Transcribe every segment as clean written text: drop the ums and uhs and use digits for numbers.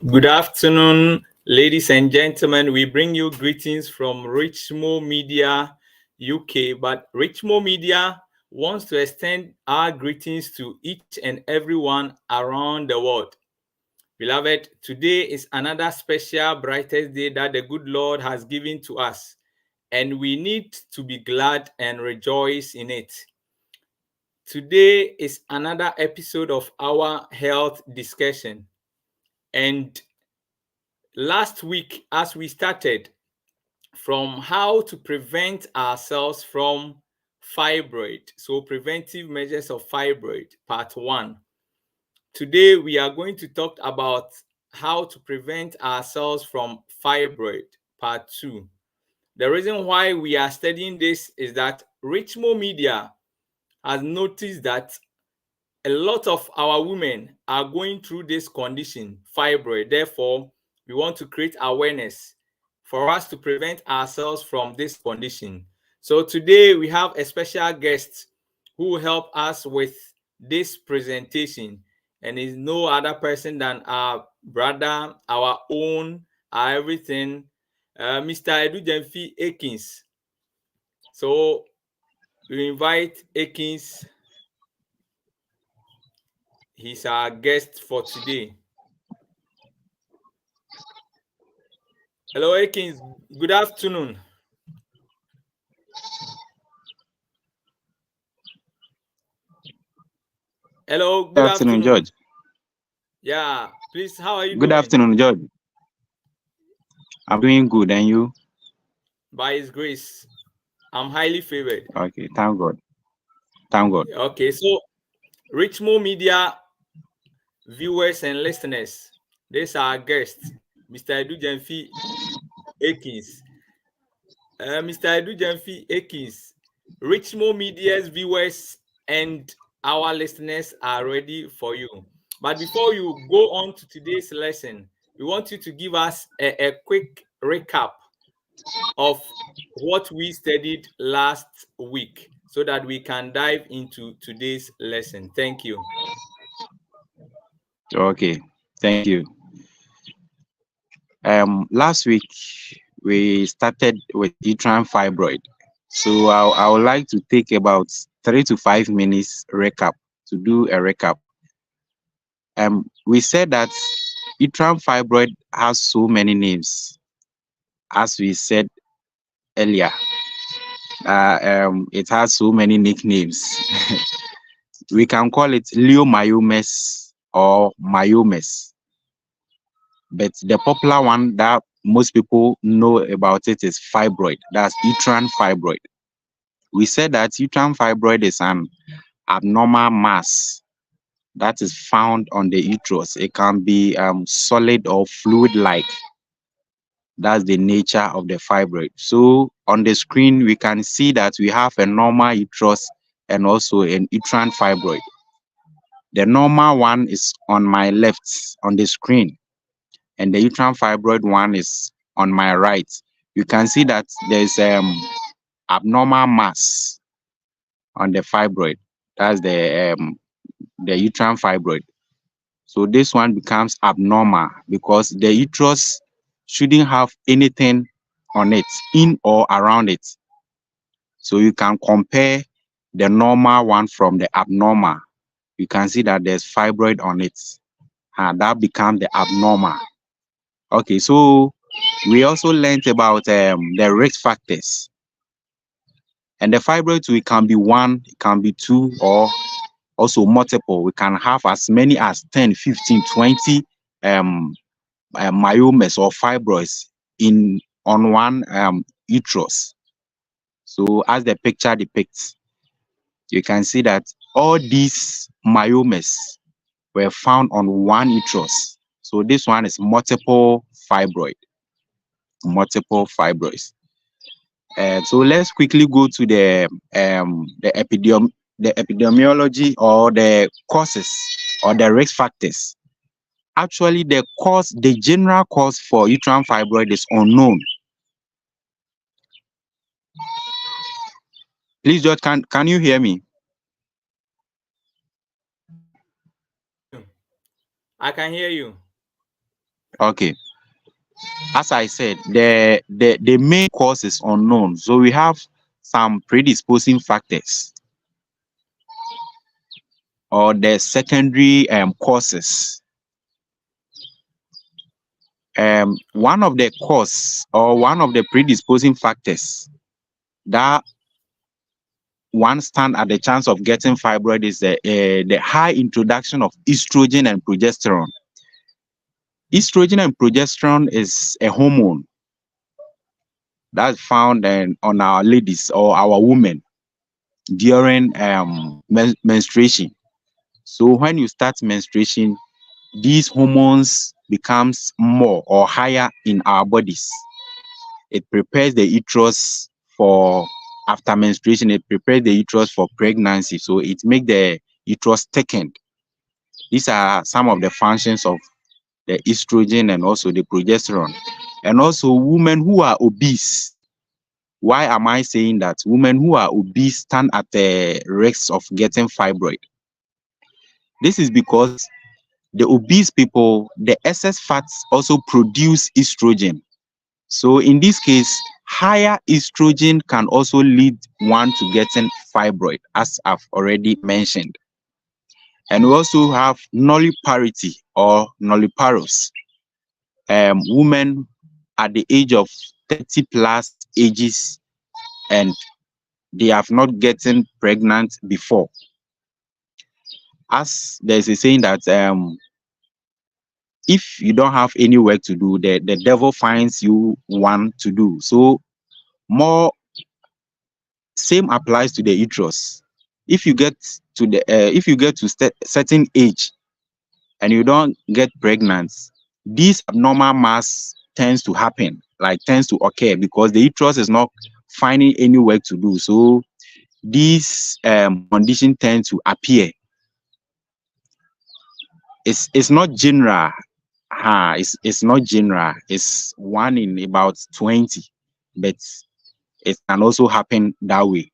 Good afternoon, ladies and gentlemen. We bring you greetings from Richmond Media, UK. But Richmond Media wants to extend our greetings to each and everyone around the world. Beloved, today is another special, brightest day that the good Lord has given to us, and we need to be glad and rejoice in it. Today is another episode of our health discussion. And last week, as we started from how to prevent ourselves from fibroid, so preventive measures of fibroid, part 1. Today, we are going to talk about how to prevent ourselves from fibroid, part 2. The reason why we are studying this is that Richmond Media has noticed that a lot of our women are going through this condition, fibroid. Therefore, we want to create awareness for us to prevent ourselves from this condition. So today we have a special guest who will help us with this presentation, and is no other person than our brother, our own, our everything, Mr. Adu-Gyamfi Aikins. So we invite Aikins. He's our guest for today. Hello, Aikins. Good afternoon. Hello, good afternoon, George. Yeah, please, how are you Good doing? afternoon, George. I'm doing good, and you? By His grace, I'm highly favored. Okay, thank God. Thank God. Okay, so Richmond Media viewers and listeners, this is our guest, Mr. Adu-Gyamfi Aikins. Mr. Adu-Gyamfi Aikins, Richmond Media's viewers and our listeners are ready for you. But before you go on to today's lesson, we want you to give us a quick recap of what we studied last week so that we can dive into today's lesson. Thank you. Okay, thank you. Last week we started with uterine fibroid. So I would like to take about 3 to 5 minutes recap to do a recap. We said that uterine fibroid has so many names, as we said earlier. It has so many nicknames. We can call it leiomyomas or myomas, but the popular one that most people know about it is fibroid. That's uterine fibroid. We said that uterine fibroid is an abnormal mass that is found on the uterus. It can be solid or fluid-like. That's the nature of the fibroid. So on the screen, we can see that we have a normal uterus and also an uterine fibroid. The normal one is on my left on the screen, and the uterine fibroid one is on my right. You can see that there's abnormal mass on the fibroid. That's the uterine fibroid. So this one becomes abnormal because the uterus shouldn't have anything on it, in or around it. So you can compare the normal one from the abnormal. You can see that there's fibroid on it, and that becomes the abnormal. Okay, so we also learned about the risk factors. And the fibroids, it can be 1, it can be 2, or also multiple. We can have as many as 10, 15, 20 myomas or fibroids on one uterus. So as the picture depicts. you can see that all these myomas were found on one uterus. So this one is multiple fibroid, multiple fibroids. So let's quickly go to the epidemiology or the causes or the risk factors. Actually, the general cause for uterine fibroid is unknown. Please, George, can you hear me? I can hear you. Okay. As I said, the main cause is unknown. So we have some predisposing factors or the secondary causes. One of the cause or one of the predisposing factors that one stand at the chance of getting fibroid is the high introduction of estrogen and progesterone. Estrogen and progesterone is a hormone that's found on our ladies or our women during menstruation. So when you start menstruation, these hormones becomes more or higher in our bodies. It prepares the uterus for after menstruation. It prepares the uterus for pregnancy. So it makes the uterus thickened. These are some of the functions of the estrogen and also the progesterone. And also women who are obese. Why am I saying that? Women who are obese stand at the risk of getting fibroid. This is because the obese people, the excess fats also produce estrogen. So in this case, higher estrogen can also lead one to getting fibroid, as I've already mentioned. And we also have nulliparity or nulliparous. Women at the age of 30 plus ages and they have not gotten pregnant before. As there's a saying that if you don't have any work to do, the devil finds you one to do. So more same applies to the uterus. If you get to certain age and you don't get pregnant, this abnormal mass tends to happen, like tends to occur because the uterus is not finding any work to do. So these condition tend to appear. It's not general. It's not general. It's one in about 20, but it can also happen that way.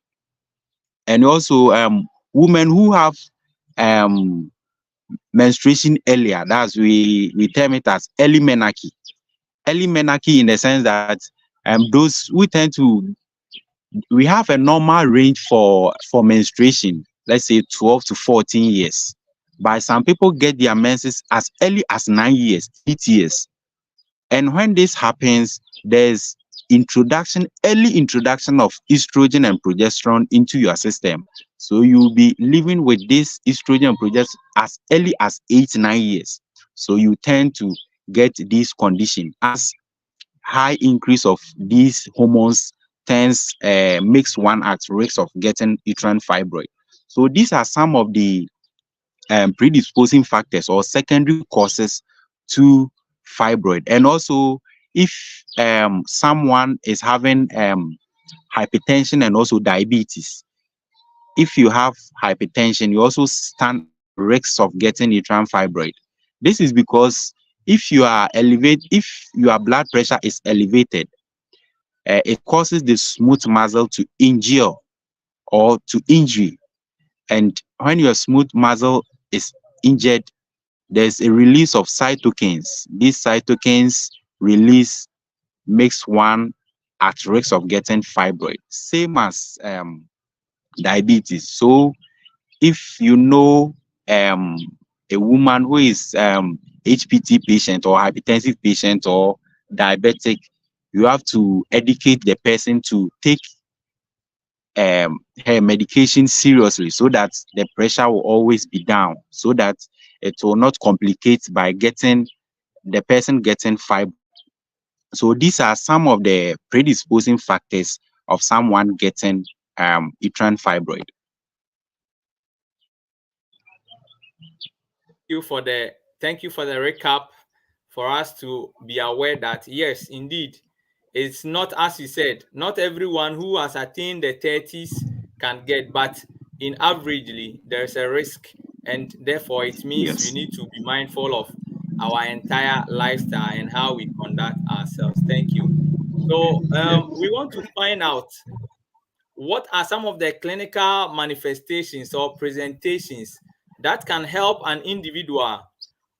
And also women who have um menstruation earlier, that's we term it as early menarche. Early menarche in the sense that those who tend to we have a normal range for menstruation, let's say 12 to 14 years. But some people get their menses as early as 9 years, 8 years. And when this happens, there's early introduction of estrogen and progesterone into your system. So you'll be living with this estrogen and progesterone as early as 8, 9 years. So you tend to get this condition as high increase of these hormones tends makes one at risk of getting uterine fibroid. So these are some of the predisposing factors or secondary causes to fibroid. And also if someone is having hypertension and also diabetes, if you have hypertension, you also stand at risk of getting uterine fibroid. This is because if your blood pressure is elevated, it causes the smooth muscle to injure or to injury. And when your smooth muscle is injured, there's a release of cytokines. These cytokines release makes one at risk of getting fibroid, same as diabetes. So if you know a woman who is HPT patient or hypertensive patient or diabetic, you have to educate the person to take her medication seriously so that the pressure will always be down, so that it will not complicate by the person getting fibroid. So these are some of the predisposing factors of someone getting uterine fibroid. you for the thank you for the recap for us to be aware that yes, indeed, it's not as you said, not everyone who has attained the 30s can get, but in averagely there's a risk, and therefore it means we Yes. need to be mindful of our entire lifestyle and how we conduct ourselves. Thank you. So Yeah. we want to find out what are some of the clinical manifestations or presentations that can help an individual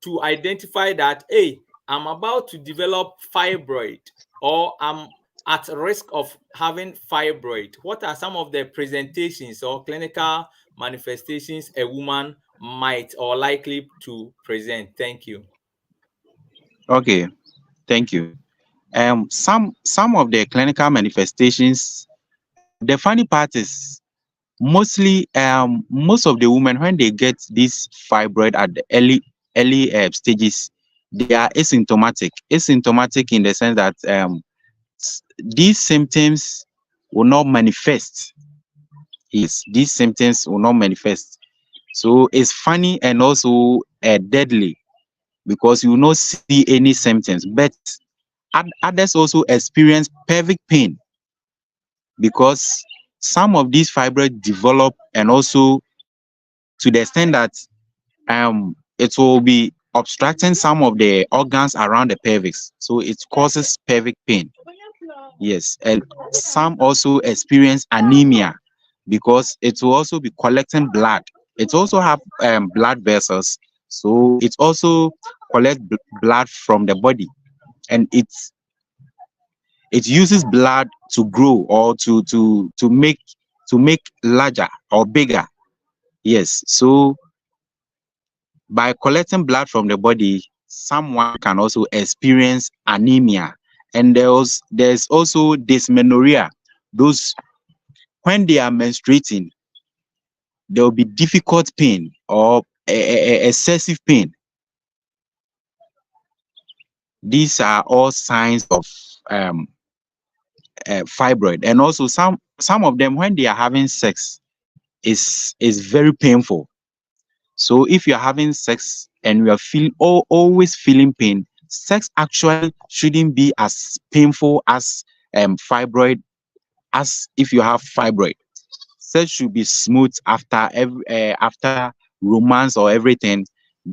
to identify that, hey, I'm about to develop fibroid or I'm at risk of having fibroid? What are some of the presentations or clinical manifestations a woman might or likely to present? Thank you. Okay. Thank you. Some of the clinical manifestations. The funny part is mostly most of the women when they get this fibroid at the early stages, they are asymptomatic. Asymptomatic in the sense that these symptoms will not manifest. Yes, these symptoms will not manifest. So it's funny and also deadly because you will not see any symptoms. But others also experience pelvic pain because some of these fibroids develop and also to the extent that it will be obstructing some of the organs around the pelvis. So it causes pelvic pain. Yes, and some also experience anemia because it will also be collecting blood. It also have blood vessels, so it also collect blood from the body, and it uses blood to grow or to make larger or bigger. Yes, so by collecting blood from the body, someone can also experience anemia, and there's also dysmenorrhea. Those when they are menstruating, there will be difficult pain or excessive pain. These are all signs of um, fibroid, and also some of them when they are having sex is very painful. So if you're having sex and you are always feeling pain, sex actually shouldn't be as painful as fibroid, as if you have fibroid. Sex should be smooth after romance or everything.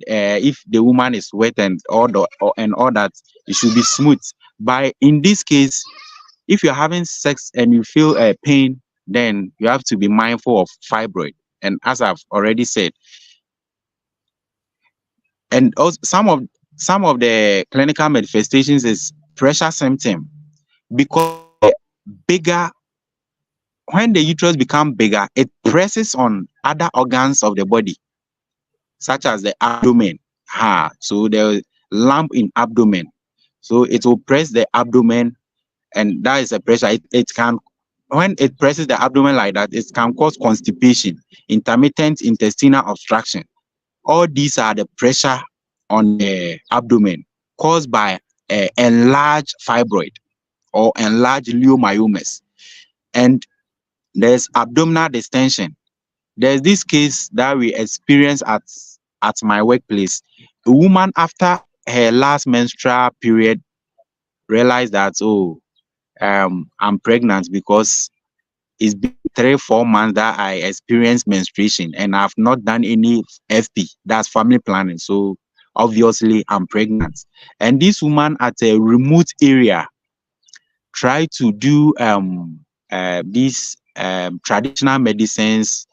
If the woman is wet and all that, it should be smooth. But in this case, if you're having sex and you feel pain, then you have to be mindful of fibroid. And as I've already said, and also some of the clinical manifestations is pressure symptom because bigger when the uterus become bigger, it presses on other organs of the body, such as the abdomen. So the lump in abdomen, so it will press the abdomen, and that is a pressure. It can when it presses the abdomen like that, it can cause constipation, intermittent intestinal obstruction. All these are the pressure on the abdomen caused by enlarged fibroid or enlarged leiomyomas. And there's abdominal distension. There's this case that we experienced at my workplace. A woman after her last menstrual period realized that, oh, I'm pregnant because it's been 3-4 months that I experienced menstruation and I've not done any FP, that's family planning. So obviously I'm pregnant. And this woman at a remote area tried to do these traditional medicines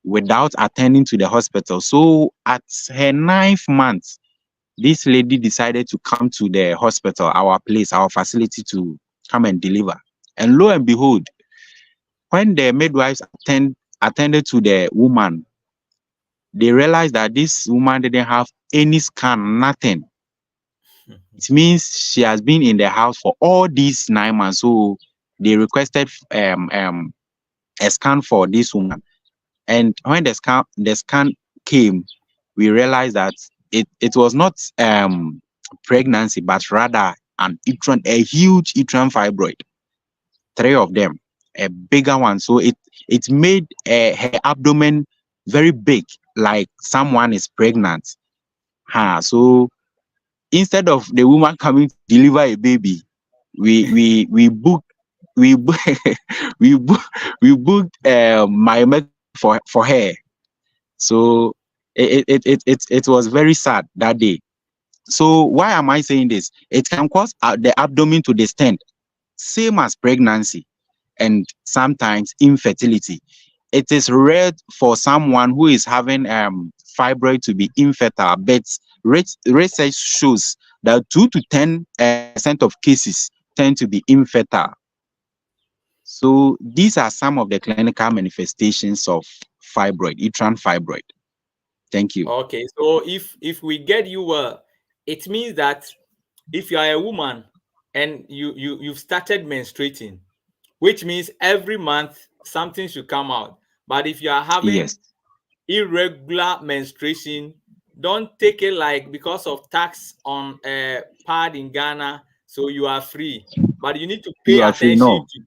without attending to the hospital. So at her 9th month, this lady decided to come to the hospital, our place, our facility, to come and deliver. And lo and behold, when the midwives attended to the woman, they realized that this woman didn't have any scan, nothing. It means she has been in the house for all these 9 months. So they requested a scan for this woman. And when the scan came, we realized that it was not pregnancy, but rather a huge uterine fibroid, 3 of them, a bigger one. So it made her abdomen very big, like someone is pregnant. So instead of the woman coming to deliver a baby, we book we book we book we booked myomectomy for her. So it was very sad that day. So why am I saying this? It can cause the abdomen to distend, same as pregnancy and sometimes infertility. It is rare for someone who is having fibroid to be infertile, but research shows that 2 to 10% of cases tend to be infertile. So these are some of the clinical manifestations of fibroid, uterine fibroid. Thank you. Okay, so if we get you well, it means that if you are a woman and you've started menstruating, which means every month something should come out. But if you are having Yes, irregular menstruation, don't take it like because of tax on pad in Ghana, so you are free. But you need to pay you are free. attention No, to,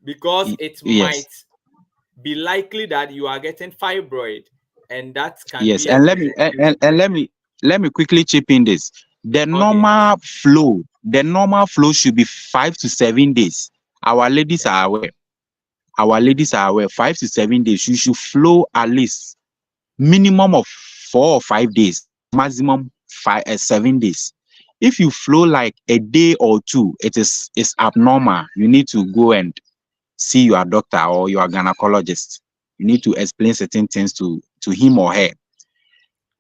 because it yes, might be likely that you are getting fibroid, and that can yes. be a And let me and let me quickly chip in this. okay. The normal flow should be 5 to 7 days. Our ladies are aware. Our ladies are aware. 5 to 7 days. You should flow at least minimum of 4 or 5 days, maximum 7 days. If you flow like a day or two, it's abnormal. You need to go and see your doctor or your gynecologist. You need to explain certain things to him or her.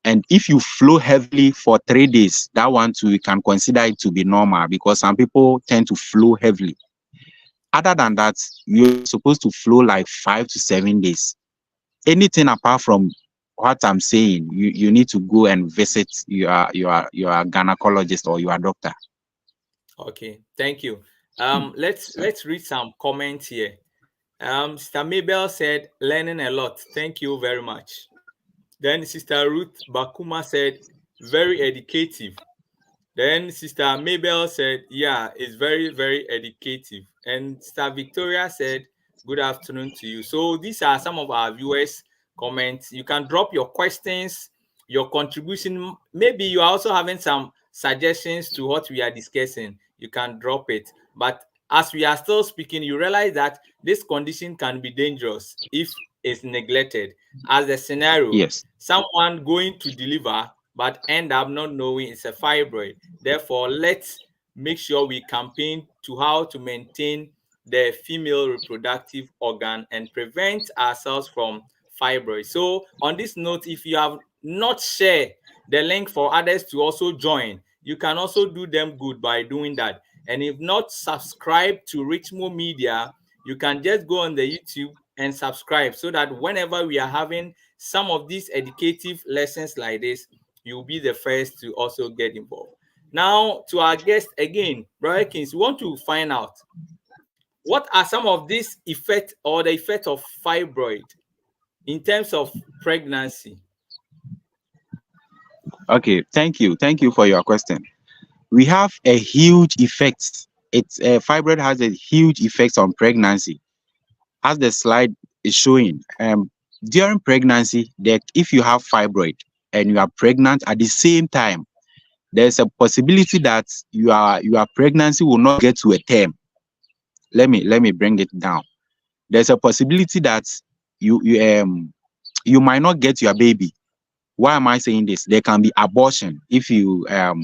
And if you flow heavily for 3 days, that one too, we can consider it to be normal because some people tend to flow heavily. Other than that, you're supposed to flow like 5 to 7 days. Anything apart from what I'm saying, you need to go and visit your gynecologist or your doctor. Okay, thank you. So, Let's read some comments here. Sister Mabel said, learning a lot. Thank you very much. Then Sister Ruth Bakuma said, very educative. Then Sister Mabel said, yeah, it's very, very educative. And Sister Victoria said, good afternoon to you. So these are some of our viewers' comments. You can drop your questions, your contribution. Maybe you are also having some suggestions to what we are discussing. You can drop it. But as we are still speaking, you realize that this condition can be dangerous if it's neglected. As a scenario, yes, someone going to deliver but end up not knowing it's a fibroid. Therefore, let's make sure we campaign to how to maintain the female reproductive organ and prevent ourselves from fibroid. So, on this note, if you have not shared the link for others to also join, you can also do them good by doing that. And if not subscribe to Richmo Media, you can just go on the YouTube and subscribe so that whenever we are having some of these educative lessons like this, you'll be the first to also get involved. Now, to our guest again, Brother Aikins, we want to find out what are some of these effects or the effect of fibroid in terms of pregnancy. okay. Thank you for your question. We have a huge effect. It's fibroid has a huge effect on pregnancy, as the slide is showing. During pregnancy, that if you have fibroid and you are pregnant at the same time, there's a possibility that your pregnancy will not get to a term. Let me bring it down. There's a possibility that you might not get your baby. Why am I saying this? There can be abortion if you have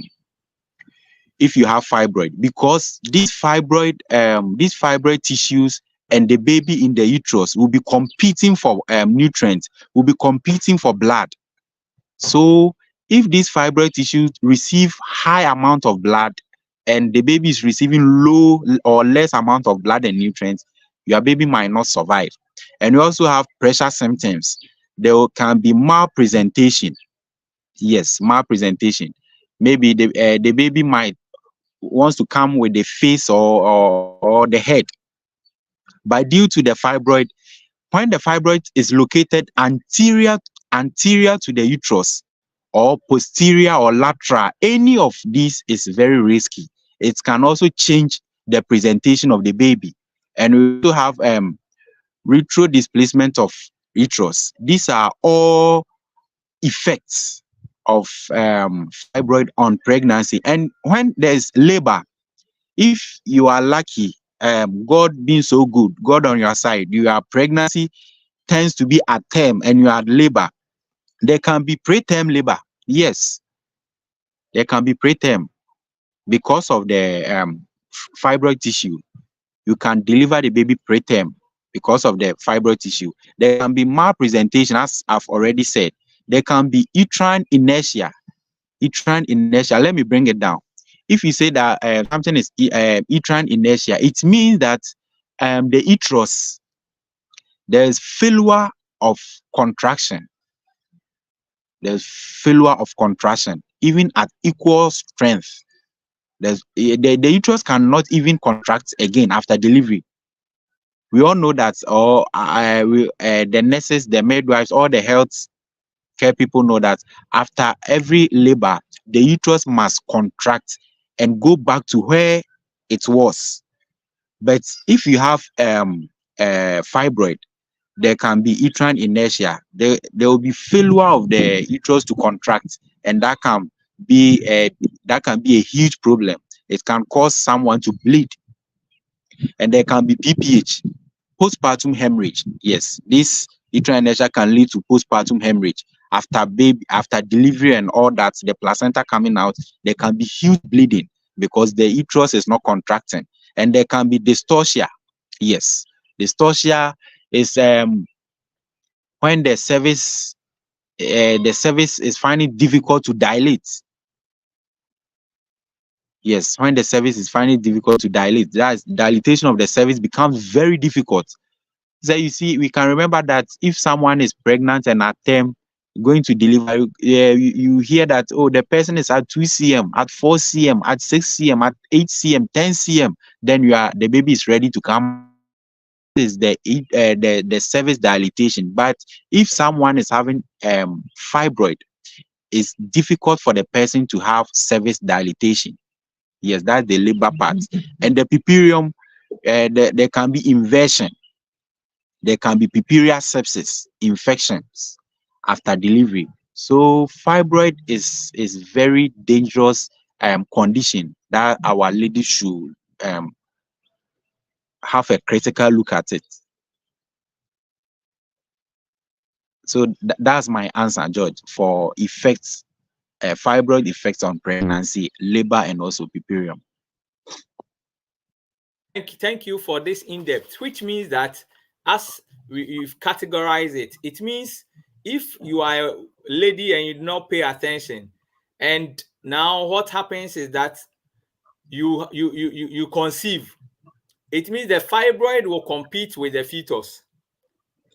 fibroid, because these fibroid tissues and the baby in the uterus will be competing for nutrients, will be competing for blood. So if these fibroid tissues receive high amount of blood and the baby is receiving low or less amount of blood and nutrients, your baby might not survive. And we also have pressure symptoms. There can be malpresentation. Yes, malpresentation. Maybe the baby might wants to come with the face or the head. But due to the fibroid, when the fibroid is located anterior to the uterus or posterior or lateral, any of these is very risky. It can also change the presentation of the baby. And we also have retro displacement of uterus. These are all effects of fibroid on pregnancy. And when there's labor, if you are lucky, God being so good, God on your side, your pregnancy tends to be at term and you are at labor, there can be preterm labor. Yes, there can be preterm because of the fibroid tissue. You can deliver the baby preterm because of the fibroid tissue. There can be malpresentation, as I've already said. There can be uterine inertia. Uterine inertia. Let me bring it down. If you say that something is uterine inertia, it means that the uterus, there is failure of contraction. There's failure of contraction, even at equal strength. The uterus cannot even contract again after delivery. We all know that, or the nurses, the midwives, all the health care people know that after every labor, the uterus must contract and go back to where it was. But if you have fibroid, there can be uterine inertia. There will be failure of the uterus to contract, and that can be a huge problem. It can cause someone to bleed, and there can be PPH, postpartum hemorrhage. Yes, this uterine inertia can lead to postpartum hemorrhage after delivery and all that. The placenta coming out, there can be huge bleeding because the uterus is not contracting, and there can be dystocia. Yes, dystocia is when the cervix is finding it difficult to dilate. Yes, when the cervix is finding it difficult to dilate, that's dilatation of the cervix becomes very difficult. So you see, we can remember that if someone is pregnant and at term going to deliver, you hear that, oh, the person is at 2 cm, at 4 cm, at 6 cm, at 8 cm, 10 cm, then the baby is ready to come out. Is the cervix dilatation. But if someone is having fibroid, it's difficult for the person to have cervix dilatation. Yes, that's the labor part. And the puparium, there can be inversion. There can be puparial sepsis, infections after delivery. So fibroid is very dangerous condition that our ladies should have a critical look at it. So that's my answer, George, for effects, fibroid effects on pregnancy, labor, and also puparium. Thank you for this in-depth, which means that as we've categorized it, it means if you are a lady and you do not pay attention, and now what happens is that you conceive, it means the fibroid will compete with the fetus.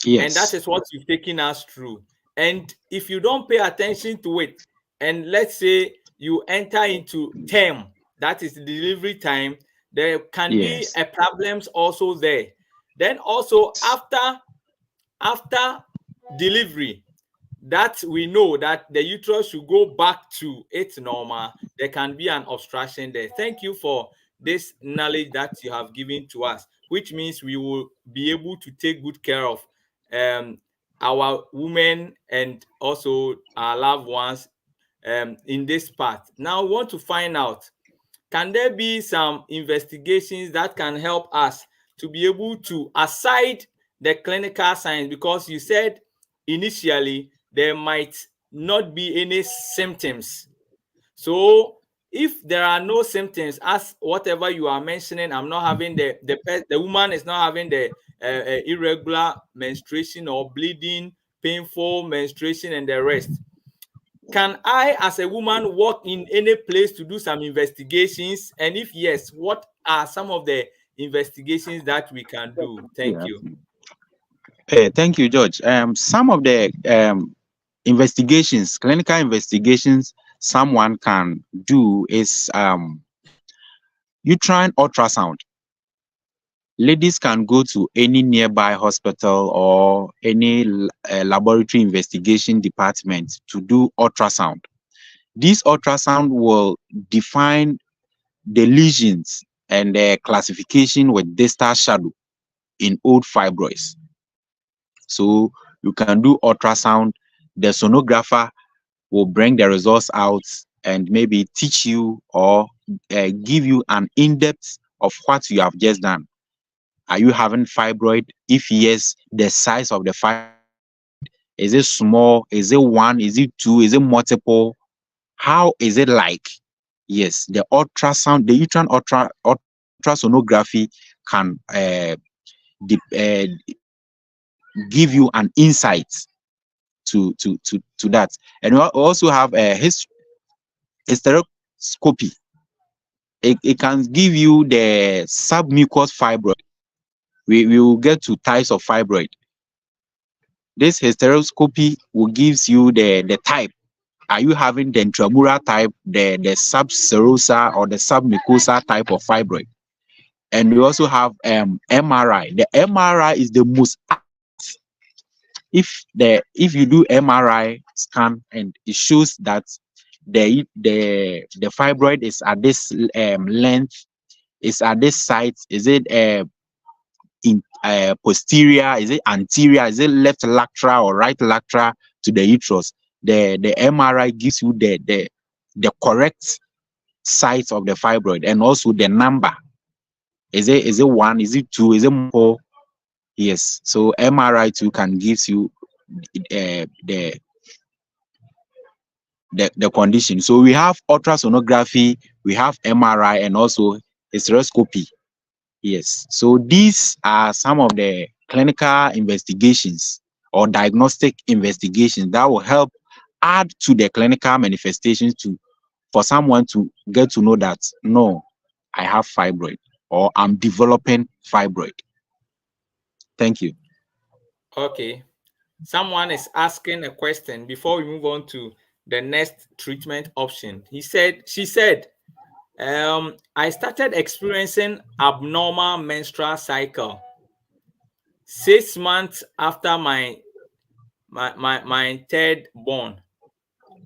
Yes. And that is what you've taken us through. And if you don't pay attention to it, and let's say you enter into term, that is the delivery time, there can be a problems also there. Then also after delivery, that we know that the uterus should go back to its normal, there can be an obstruction there. Thank you for this knowledge that you have given to us, which means we will be able to take good care of our women and also our loved ones in this part. Now we want to find out, can there be some investigations that can help us to be able to, aside the clinical signs, because you said initially there might not be any symptoms. So if there are no symptoms, as whatever you are mentioning, I'm not having the woman is not having the irregular menstruation or bleeding, painful menstruation and the rest. Can I, as a woman, walk in any place to do some investigations? And if yes, what are some of the investigations that we can do? Thank you. Thank you, George. Some of the investigations, clinical investigations, someone can do is uterine ultrasound. Ladies can go to any nearby hospital or any laboratory investigation department to do ultrasound. This ultrasound will define the lesions and the classification with distal shadow in old fibroids. So you can do ultrasound. The sonographer will bring the results out and maybe teach you or give you an in-depth of what you have just done. Are you having fibroid? If yes, the size of the fibroid, is it small? Is it one? Is it two? Is it multiple? How is it like? Yes, the ultrasound, the uterine ultrasonography can give you an insight to that. And we also have a hysteroscopy. It can give you the submucous fibroid. We will get to types of fibroid. This hysteroscopy will gives you the type. Are you having the intramural type, the subserosa or the submucosa type of fibroid? And we also have MRI. The MRI is the most, if you do MRI scan and it shows that the fibroid is at this length, is at this site, is it in posterior, is it anterior, is it left lateral or right lateral to the uterus? The MRI gives you the correct size of the fibroid and also the number. Is it one? Is it two? Is it more? Yes. So MRI too can gives you the condition. So we have ultrasonography, we have MRI, and also hysteroscopy. Yes. So these are some of the clinical investigations or diagnostic investigations that will help add to the clinical manifestations for someone to get to know that, no, I have fibroid or I'm developing fibroid. Thank you. Okay. Someone is asking a question before we move on to the next treatment option. She said, I started experiencing abnormal menstrual cycle 6 months after my third born.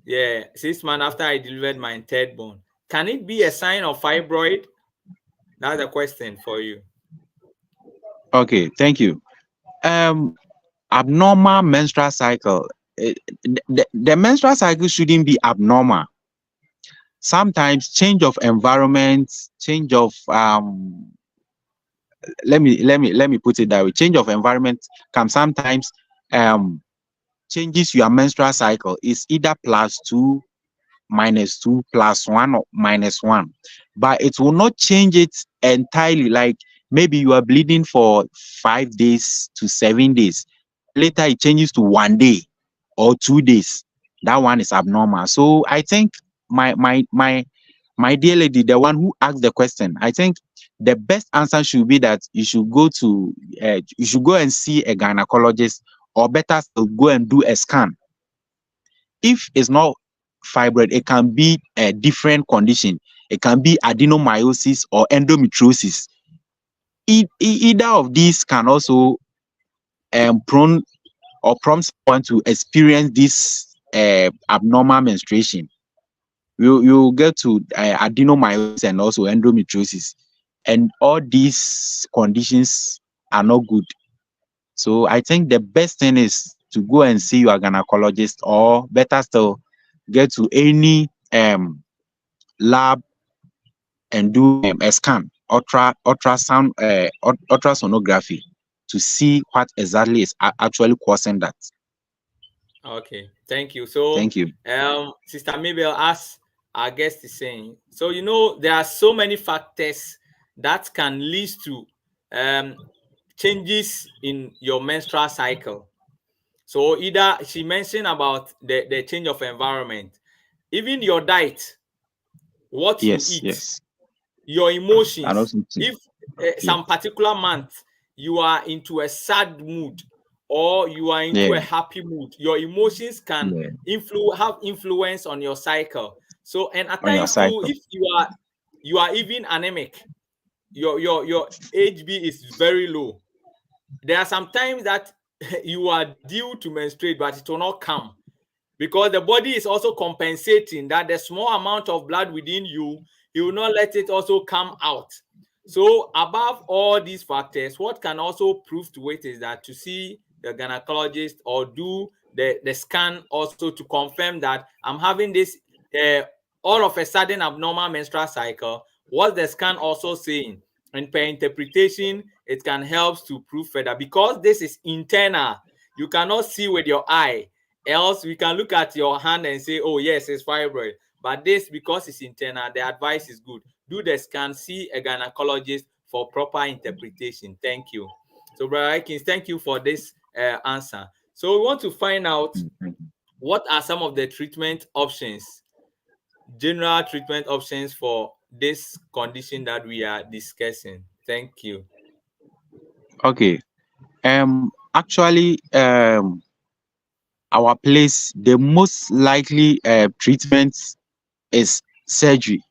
Yeah, 6 months after I delivered my third born. Can it be a sign of fibroid? That's a question for you. Okay, thank you. Abnormal menstrual cycle. The menstrual cycle shouldn't be abnormal. Sometimes change of environment, change of let me put it that way. Change of environment can sometimes changes your menstrual cycle. Is either +2, -2, +1, or -1, but it will not change it entirely. Like maybe you are bleeding for 5 days to 7 days, later it changes to 1 day or 2 days. That one is abnormal. So I think my dear lady, the one who asked the question, I think the best answer should be that you should go and see a gynecologist, or better still, go and do a scan. If it's not fibroid, it can be a different condition. It can be adenomyosis or endometriosis. Either of these can also prompt someone to experience this abnormal menstruation. You get to adenomyosis and also endometriosis, and all these conditions are not good. So I think the best thing is to go and see your gynecologist, or better still, get to any lab and do a scan, ultrasonography, to see what exactly is actually causing that. Okay, thank you. So, Thank you. Sister Mabel, as our guest is saying, so there are so many factors that can lead to changes in your menstrual cycle. So either she mentioned about the change of environment, even your diet, what you Yes, eat, yes. your And emotions. also, If yes, some particular month you are into a sad mood or you are into a yeah, happy mood, your emotions can yeah, have influence on your cycle. So, and at on your times too, cycle. if you are even anemic, your HB is very low. There are some times that you are due to menstruate, but it will not come, because the body is also compensating that the small amount of blood within you, you will not let it also come out. So above all these factors, what can also prove to it is that to see the gynecologist or do the scan also to confirm that I'm having this all of a sudden abnormal menstrual cycle. What's the scan also saying? And per interpretation, it can help to prove further because this is internal. You cannot see with your eye. Else, we can look at your hand and say, oh, yes, it's fibroid. But this, because it's internal, the advice is good. Do the scan, see a gynecologist for proper interpretation. Thank you. So, Brother Aikins, thank you for this answer. So, we want to find out Thank you. what are some of the treatment options, general treatment options for this condition that we are discussing. Thank you. Okay. Actually, our place, the most likely treatment is surgery.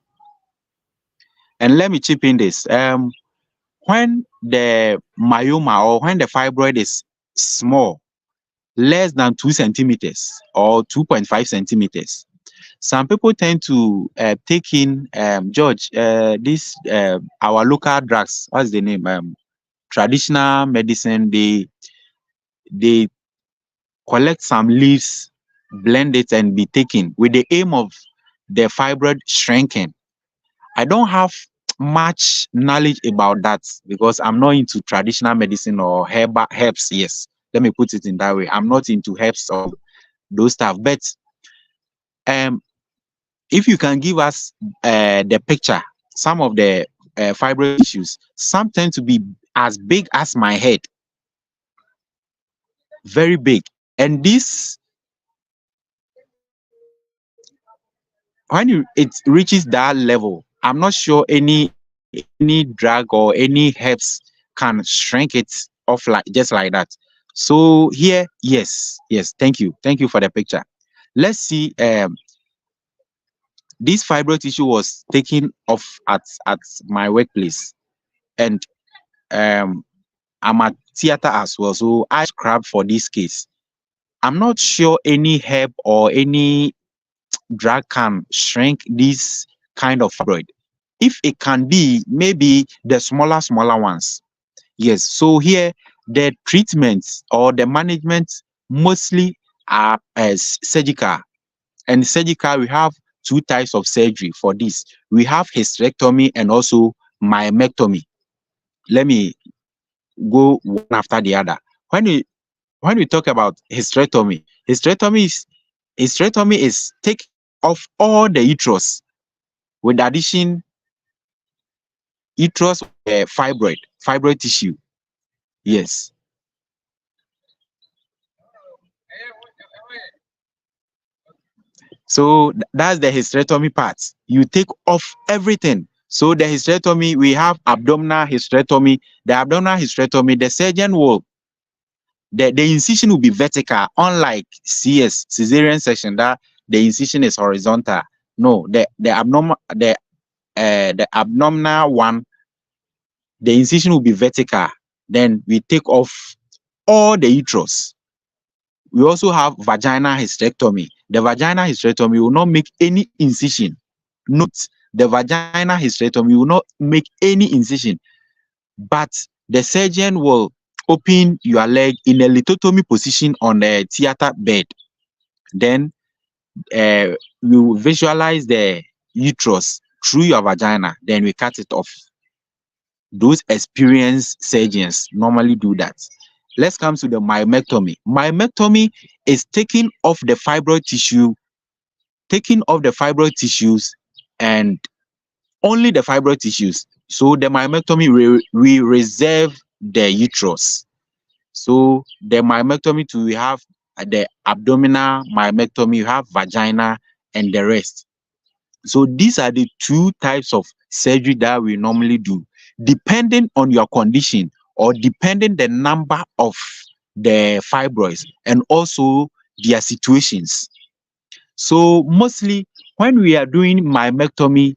And let me chip in this. When the myoma or when the fibroid is small, less than 2 centimeters or 2.5 centimeters, some people tend to take in George, this our local drugs. What's the name? Traditional medicine. They collect some leaves, blend it, and be taken with the aim of the fibroid shrinking. I don't have much knowledge about that because I'm not into traditional medicine or herbs. Yes, let me put it in that way. I'm not into herbs or those stuff. But um, if you can give us the picture, some of the fibroid tissues, some tend to be as big as my head, very big. And this, when it reaches that level, I'm not sure any drug or any herbs can shrink it off like just like that. So here, yes, thank you for the picture. Let's see. This fibroid tissue was taken off at my workplace, and um, I'm at theater as well, so I scrubbed for this case. I'm not sure any herb or any drug can shrink this kind of fibroid. If it can be, maybe the smaller ones. Yes. So here, the treatments or the management mostly are as surgical. And surgical, we have two types of surgery for this. We have hysterectomy and also myomectomy. Let me go one after the other. When we when we talk about hysterectomy is take off all the uterus with addition uterus fibroid tissue. Yes. So that's the hysterectomy part. You take off everything. So the hysterectomy, we have abdominal hysterectomy. The abdominal hysterectomy, the surgeon will the incision will be vertical, unlike CS cesarean section that the incision is horizontal. No, the abdominal one, the incision will be vertical. Then we take off all the uterus. We also have vaginal hysterectomy. The vaginal hysterectomy will not make any incision. Note, the vaginal hysterectomy will not make any incision, but the surgeon will open your leg in a lithotomy position on the theater bed. Then you visualize the uterus through your vagina. Then we cut it off. Those experienced surgeons normally do that. Let's come to the myomectomy. Myomectomy is taking off the fibroid tissue, taking off the fibroid tissues, and only the fibroid tissues. So the myomectomy, we reserve the uterus. So the myomectomy too, we have the abdominal myomectomy, you have vagina, and the rest. So these are the two types of surgery that we normally do, depending on your condition or depending the number of the fibroids and also their situations. So mostly when we are doing myomectomy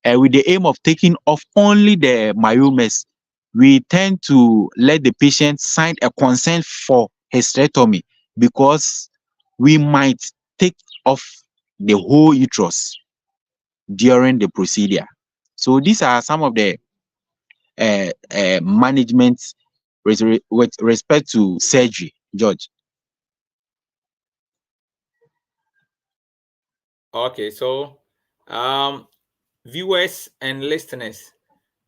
with the aim of taking off only the myomas, we tend to let the patient sign a consent for hysterectomy because we might take off the whole uterus during the procedure. So these are some of the management with respect to surgery, George. Okay, so um, viewers and listeners,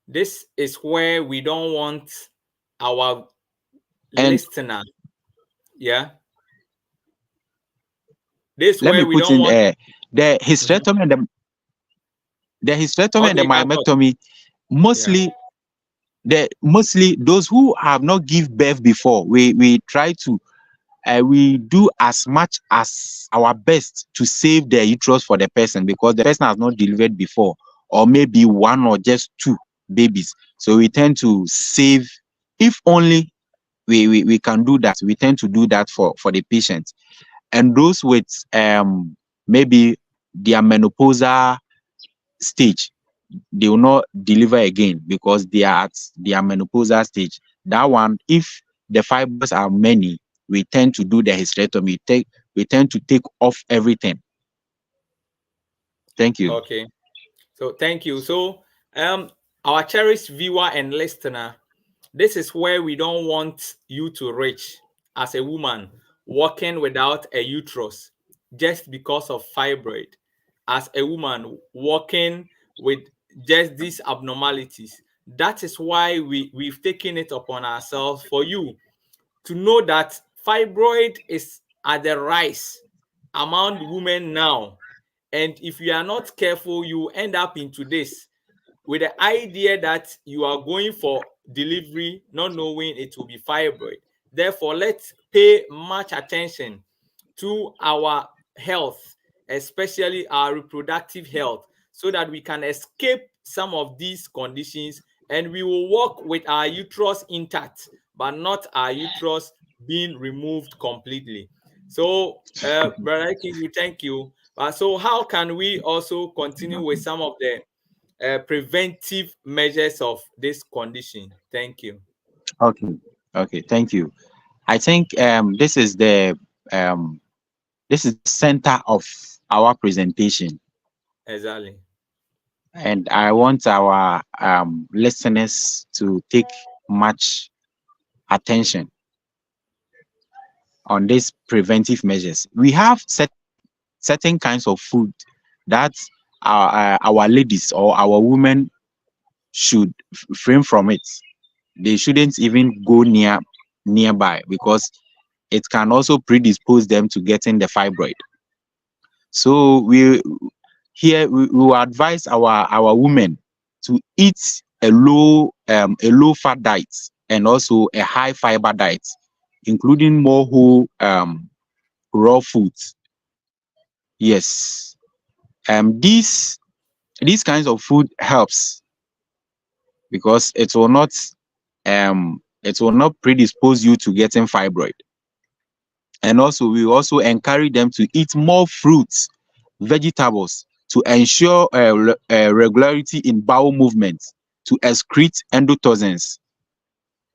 this is where we don't want our And listener, yeah, this let where me we put don't in want. the Mhm. hysterectomy and the hysterectomy and Okay, the you can talk. myomectomy. Yeah. Mostly mostly those who have not give birth before, we try to we do as much as our best to save the uterus for the person, because the person has not delivered before, or maybe one or just two babies. So we tend to save, if only we can do that, we tend to do that for the patient. And those with maybe their menopausal stage, they will not deliver again because they are at their menopausal stage. That one, if the fibers are many, we tend to do the hysterectomy. We tend to take off everything. Thank you. Okay. So thank you. So our cherished viewer and listener, this is where we don't want you to reach as a woman walking without a uterus just because of fibroid, as a woman walking with just these abnormalities. That is why we've taken it upon ourselves for you to know that fibroid is at the rise among women now. And if you are not careful, you end up into this with the idea that you are going for delivery, not knowing it will be fibroid. Therefore, let's pay much attention to our health, especially our reproductive health, so that we can escape some of these conditions and we will walk with our uterus intact, but not our uterus being removed completely. So, Brother Aikins, we thank you. So, how can we also continue with some of the preventive measures of this condition? Thank you. Okay. Okay. Thank you. I think um, this is the center of our presentation, Exactly. and I want our listeners to take much attention on these preventive measures. We have certain kinds of food that our ladies or our women should refrain from it. They shouldn't even go nearby, because it can also predispose them to getting the fibroid. So we will advise our women to eat a low fat diet and also a high fiber diet, including more whole raw foods. Yes. These kinds of food helps, because it will not predispose you to getting fibroid. And also we also encourage them to eat more fruits, vegetables, to ensure regularity in bowel movements, to excrete endotoxins,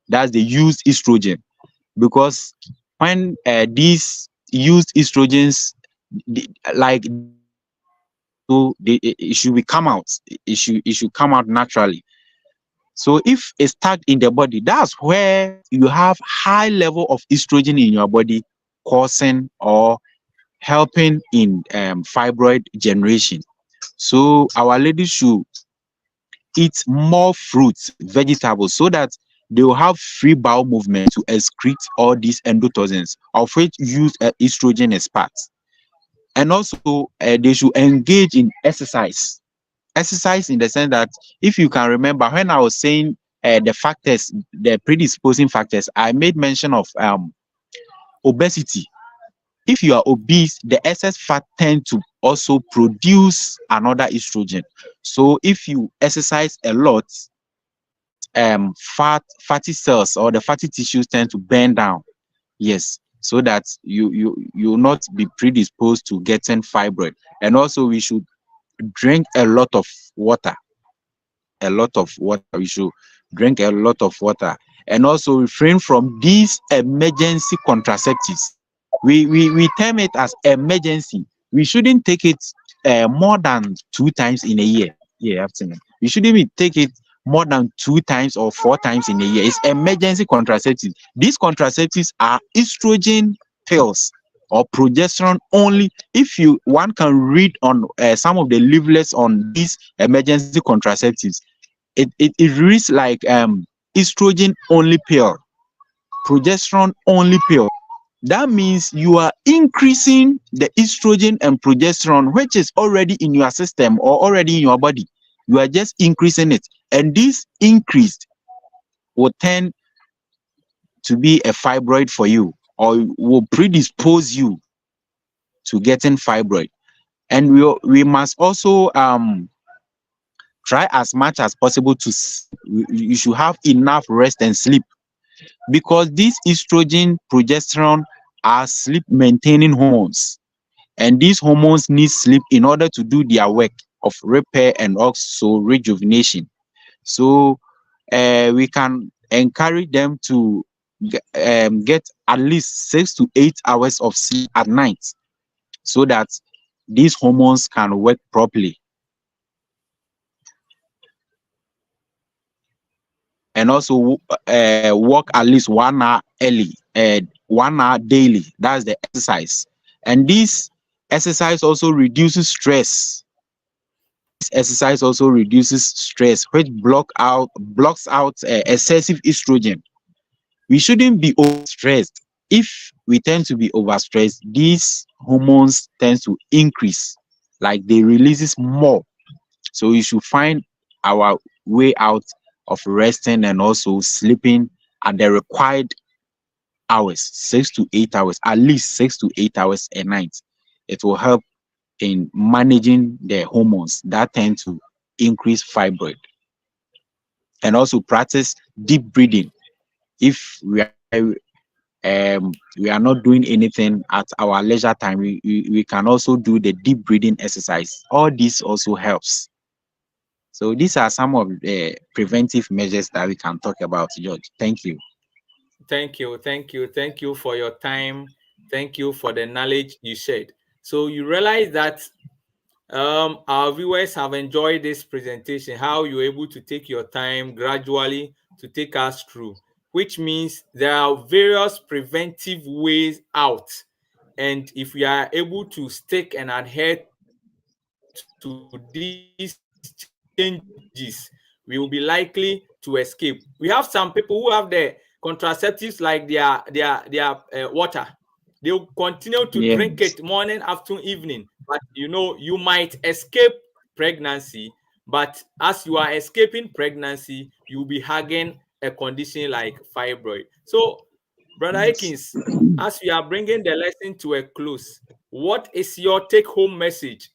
that's the used estrogen. Because when these used estrogens, like they are stored, so it should be come out, it should come out naturally. So if it's stuck in the body, that's where you have high level of estrogen in your body, causing or helping in fibroid generation. So our ladies should eat more fruits, vegetables, so that they will have free bowel movement to excrete all these endotoxins, of which use estrogen as part. And also they should engage in exercise. Exercise in the sense that, if you can remember when I was saying the factors, the predisposing factors, I made mention of obesity. If you are obese, the excess fat tend to also produce another estrogen. So if you exercise a lot, that fatty cells or the fatty tissues tend to burn down. Yes, so that you will not be predisposed to getting fibroid. And also we should drink a lot of water. A lot of water. We should drink a lot of water, and also refrain from these emergency contraceptives. We term it as emergency. We shouldn't take it more than 2 times in a year. Yeah, afternoon. We shouldn't even take it more than 2 times or 4 times in a year. It's emergency contraceptives. These contraceptives are estrogen pills or progesterone only. If you one can read on some of the leaflets on these emergency contraceptives, it reads like estrogen only pill, progesterone only pill. That means you are increasing the estrogen and progesterone, which is already in your system or already in your body. You are just increasing it, and this increased will tend to be a fibroid for you, or will predispose you to getting fibroid. And we must also try as much as possible to you should have enough rest and sleep, because these estrogen, progesterone are sleep maintaining hormones, and these hormones need sleep in order to do their work of repair and also rejuvenation. So we can encourage them to get at least 6 to 8 hours of sleep at night, so that these hormones can work properly. And also walk at least 1 hour early, 1 hour daily. That's the exercise. And this exercise also reduces stress. This exercise also reduces stress, which blocks out excessive estrogen. We shouldn't be overstressed. If we tend to be overstressed, these hormones tend to increase, like they releases more. So we should find our way out of resting and also sleeping at the required hours, 6 to 8 hours, at least 6 to 8 hours a night. It will help in managing the hormones that tend to increase fibroid. And also practice deep breathing. If we are not doing anything at our leisure time, we can also do the deep breathing exercise. All this also helps. So these are some of the preventive measures that we can talk about, George. Thank you. Thank you for your time. Thank you for the knowledge you shared. So you realize that our viewers have enjoyed this presentation, how you're able to take your time gradually to take us through, which means there are various preventive ways out. And if we are able to stick and adhere to these changes, we will be likely to escape. We have some people who have the contraceptives like their water. They'll continue to drink it morning, afternoon, evening. Yes. But you might escape pregnancy. But as you are escaping pregnancy, you'll be having a condition like fibroid. So, Brother Aikins, Yes. as we are bringing the lesson to a close, what is your take-home message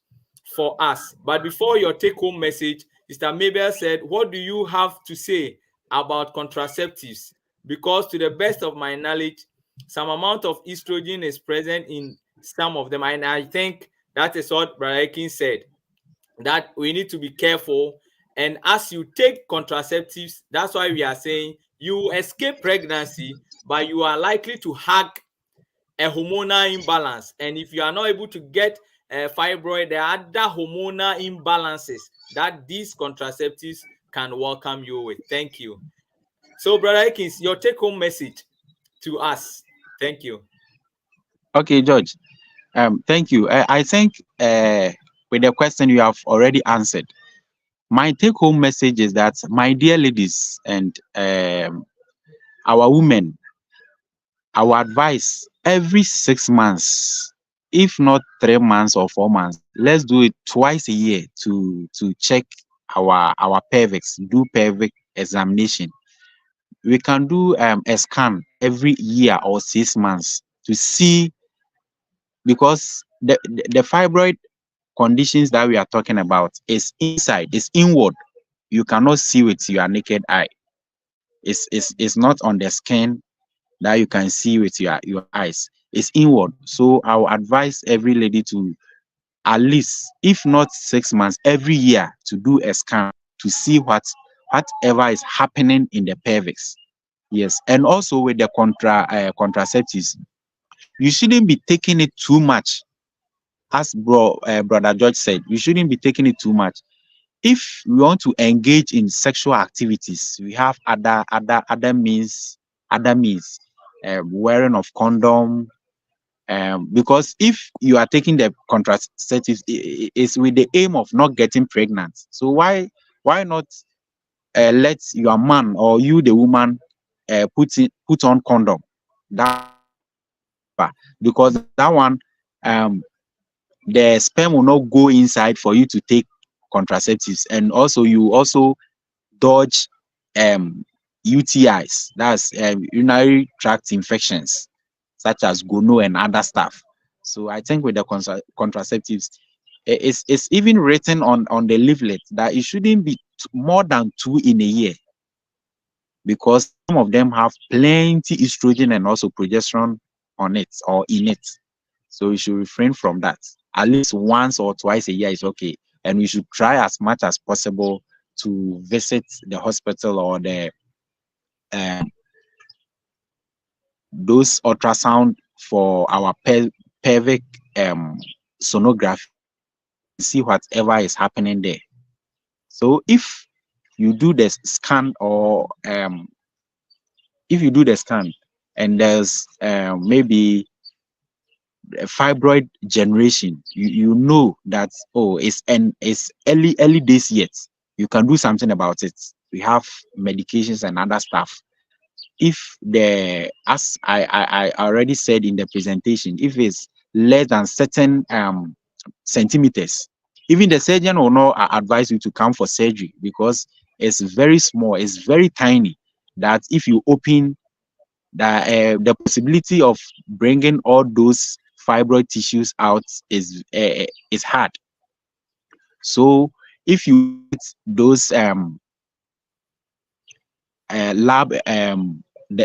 for us? But before your take-home message, Mr. Mabel said, what do you have to say about contraceptives? Because to the best of my knowledge, some amount of estrogen is present in some of them. And I think that is what Brother Aikins said, that we need to be careful. And as you take contraceptives, that's why we are saying you escape pregnancy, but you are likely to have a hormonal imbalance. And if you are not able to get a fibroid, there are other hormonal imbalances that these contraceptives can welcome you with. Thank you. So, Brother Aikins, your take-home message to us. Thank you. Okay, George. Thank you. I think with the question you have already answered. My take-home message is that, my dear ladies and our women, our advice, every 6 months, if not 3 months or 4 months, let's do it twice a year to check our pelvics, do pelvic examination. We can do a scan every year or 6 months to see, because the fibroid conditions that we are talking about is inside, it's inward. You cannot see with your naked eye. It's not on the skin that you can see with your eyes. It's inward. So I will advise every lady to, at least, if not 6 months, every year, to do a scan to see whatever is happening in the pelvis. Yes, and also with the contraceptives, you shouldn't be taking it too much. As brother George said, you shouldn't be taking it too much. If we want to engage in sexual activities, we have other means, wearing of condom, Because if you are taking the contraceptives, it's with the aim of not getting pregnant. So why not let your man or you, the woman, put on condom? That one is safer, because that one, um, the sperm will not go inside for you to take contraceptives, and also you also dodge UTIs, that's urinary tract infections such as gono and other stuff. So I think with the contraceptives, it's even written on the leaflet that it shouldn't be more than 2 in a year, because some of them have plenty estrogen and also progesterone on it or in it. So you should refrain from that. At least once or twice a year is okay. And we should try as much as possible to visit the hospital or the those ultrasound for our pelvic sonography, see whatever is happening there. So if you do the scan, or if you do the scan and there's maybe a fibroid generation, you know that, oh, it's early days yet, you can do something about it. We have medications and other stuff. If the, as I already said in the presentation, if it's less than certain centimeters, even the surgeon will not advise you to come for surgery, because it's very small, it's very tiny, that if you open the possibility of bringing all those fibroid tissues out is hard. So if you get those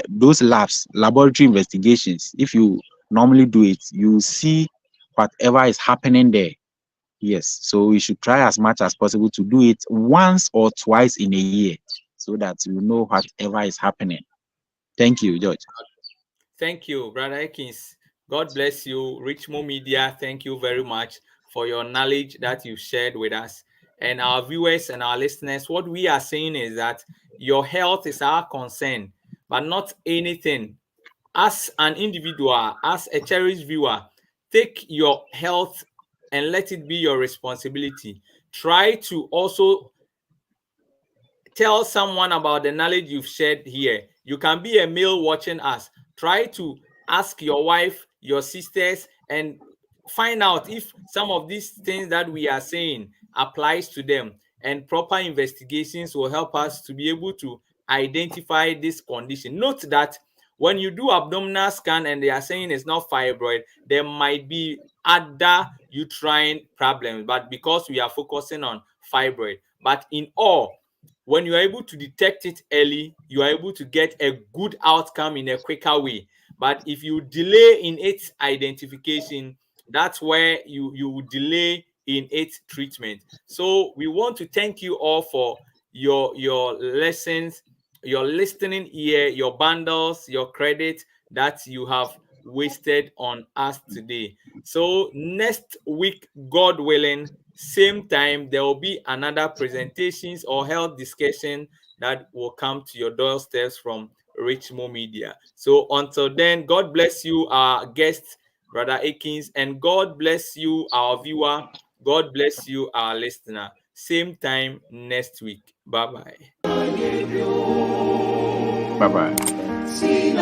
those labs, laboratory investigations, if you normally do it, you see whatever is happening there. Yes, so we should try as much as possible to do it once or twice in a year, so that you know whatever is happening. Thank you, George. Thank you, Brother Aikins. God bless you. Richmond Media, thank you very much for your knowledge that you shared with us. And our viewers and our listeners, what we are saying is that your health is our concern, but not anything. As an individual, as a cherished viewer, take your health and let it be your responsibility. Try to also tell someone about the knowledge you've shared here. You can be a male watching us. Try to ask your wife, your sisters, and find out if some of these things that we are saying applies to them. And proper investigations will help us to be able to identify this condition. Note that when you do abdominal scan and they are saying it's not fibroid, there might be other uterine problems, but because we are focusing on fibroid. But in all, when you are able to detect it early, you are able to get a good outcome in a quicker way. But if you delay in its identification, that's where you will delay in its treatment. So we want to thank you all for your lessons, your listening ear, your bundles, your credit that you have wasted on us today. So next week, God willing, same time, there will be another presentations or health discussion that will come to your doorsteps from Richmond Media. So until then, God bless you, our guest, Brother Aikins, and God bless you, our viewer. God bless you, our listener. Same time next week. Bye-bye. Bye-bye. Say